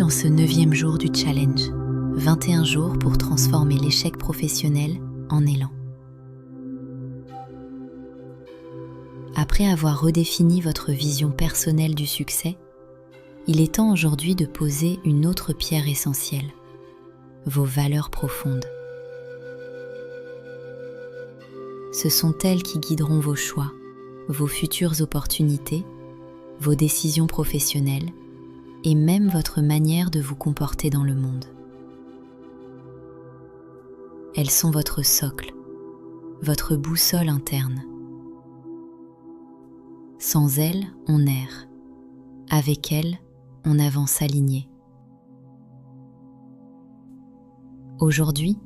dans ce 9e jour du challenge. 21 jours pour transformer l'échec professionnel en élan. Après avoir redéfini votre vision personnelle du succès, il est temps aujourd'hui de poser une autre pierre essentielle, vos valeurs profondes. Ce sont elles qui guideront vos choix, vos futures opportunités, vos décisions professionnelles et même votre manière de vous comporter dans le monde. Elles sont votre socle, votre boussole interne. Sans elles, on erre. Avec elles, on avance aligné. Aujourd'hui,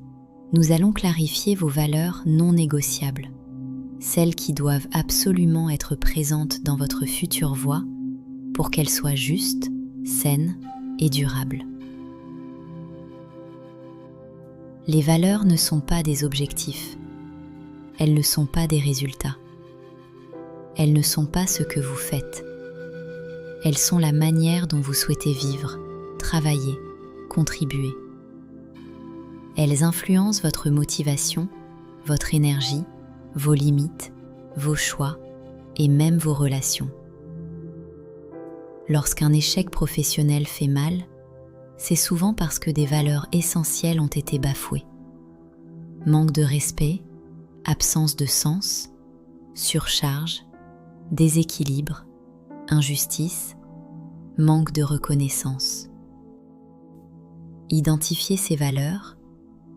nous allons clarifier vos valeurs non négociables, celles qui doivent absolument être présentes dans votre future voie pour qu'elles soient justes, saines et durables. Les valeurs ne sont pas des objectifs, elles ne sont pas des résultats, elles ne sont pas ce que vous faites, elles sont la manière dont vous souhaitez vivre, travailler, contribuer. Elles influencent votre motivation, votre énergie, vos limites, vos choix et même vos relations. Lorsqu'un échec professionnel fait mal, c'est souvent parce que des valeurs essentielles ont été bafouées. Manque de respect, absence de sens, surcharge, déséquilibre, injustice, manque de reconnaissance. Identifier ces valeurs,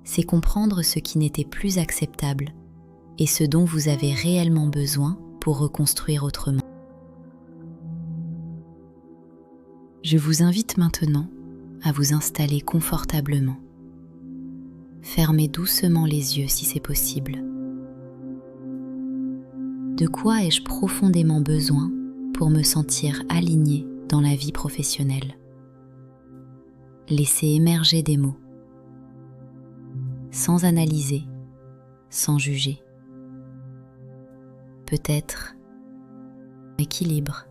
c'est comprendre ce qui n'était plus acceptable et ce dont vous avez réellement besoin pour reconstruire autrement. Je vous invite maintenant à vous installer confortablement. Fermez doucement les yeux si c'est possible. De quoi ai-je profondément besoin pour me sentir aligné dans la vie professionnelle? Laissez émerger des mots, sans analyser, sans juger. Peut-être équilibre,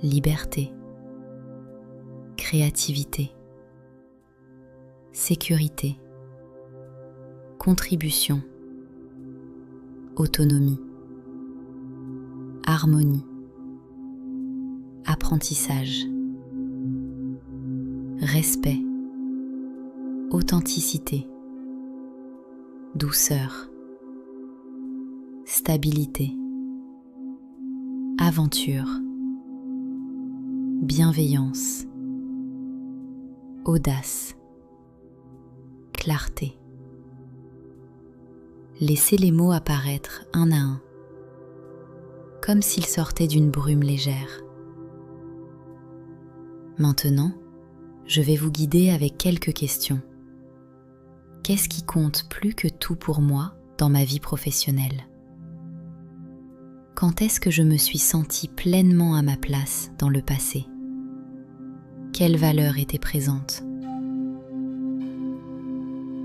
liberté, créativité, sécurité, contribution, autonomie, harmonie, apprentissage, respect, authenticité, douceur, stabilité, aventure, bienveillance, audace, clarté. Laissez les mots apparaître un à un, comme s'ils sortaient d'une brume légère. Maintenant, je vais vous guider avec quelques questions. Qu'est-ce qui compte plus que tout pour moi dans ma vie professionnelle? Quand est-ce que je me suis sentie pleinement à ma place dans le passé? Quelles valeurs étaient présentes?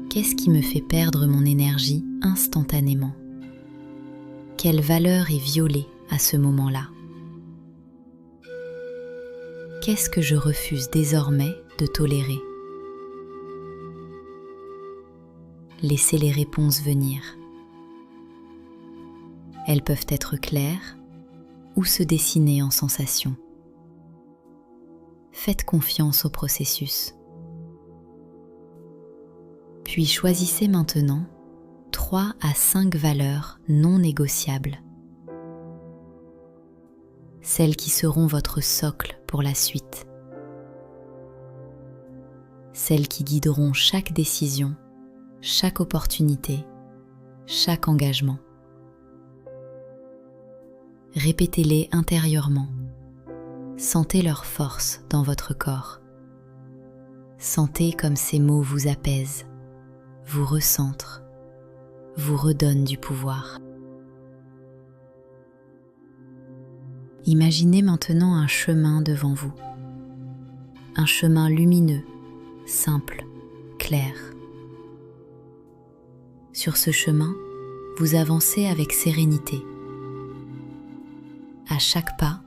Qu'est-ce qui me fait perdre mon énergie instantanément? Quelle valeur est violée à ce moment-là? Qu'est-ce que je refuse désormais de tolérer? Laissez les réponses venir. Elles peuvent être claires ou se dessiner en sensations. Faites confiance au processus. Puis choisissez maintenant 3 à 5 valeurs non négociables. Celles qui seront votre socle pour la suite. Celles qui guideront chaque décision, chaque opportunité, chaque engagement. Répétez-les intérieurement. Sentez leur force dans votre corps. Sentez comme ces mots vous apaisent, vous recentrent, vous redonnent du pouvoir. Imaginez maintenant un chemin devant vous. Un chemin lumineux, simple, clair. Sur ce chemin, vous avancez avec sérénité. À chaque pas,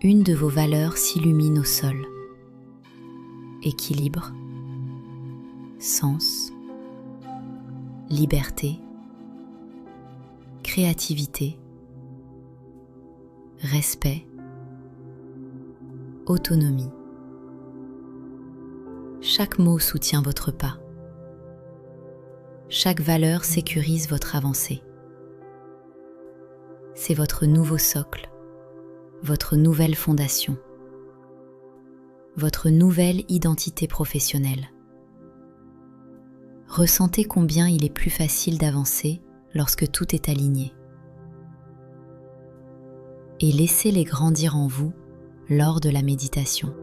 une de vos valeurs s'illumine au sol. équilibre, sens, liberté, créativité, respect, autonomie. Chaque mot soutient votre pas. Chaque valeur sécurise votre avancée. C'est votre nouveau socle, votre nouvelle fondation, votre nouvelle identité professionnelle. Ressentez combien il est plus facile d'avancer lorsque tout est aligné. Et laissez-les grandir en vous lors de la méditation.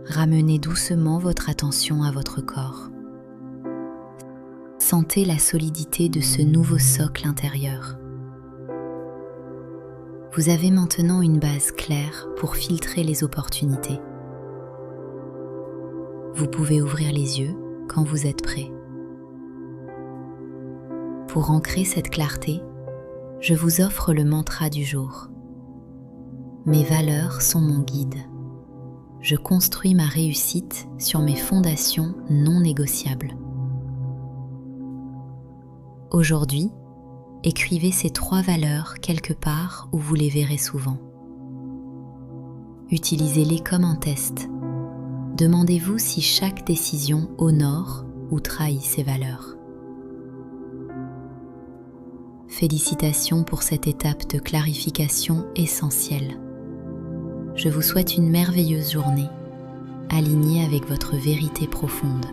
ramenez doucement votre attention à votre corps. Sentez la solidité de ce nouveau socle intérieur. Vous avez maintenant une base claire pour filtrer les opportunités. Vous pouvez ouvrir les yeux quand vous êtes prêt. Pour ancrer cette clarté, je vous offre le mantra du jour. Mes valeurs sont mon guide. Je construis ma réussite sur mes fondations non négociables. Aujourd'hui, écrivez ces 3 valeurs quelque part où vous les verrez souvent. Utilisez-les comme un test. Demandez-vous si chaque décision honore ou trahit ces valeurs. Félicitations pour cette étape de clarification essentielle. Je vous souhaite une merveilleuse journée, alignée avec votre vérité profonde.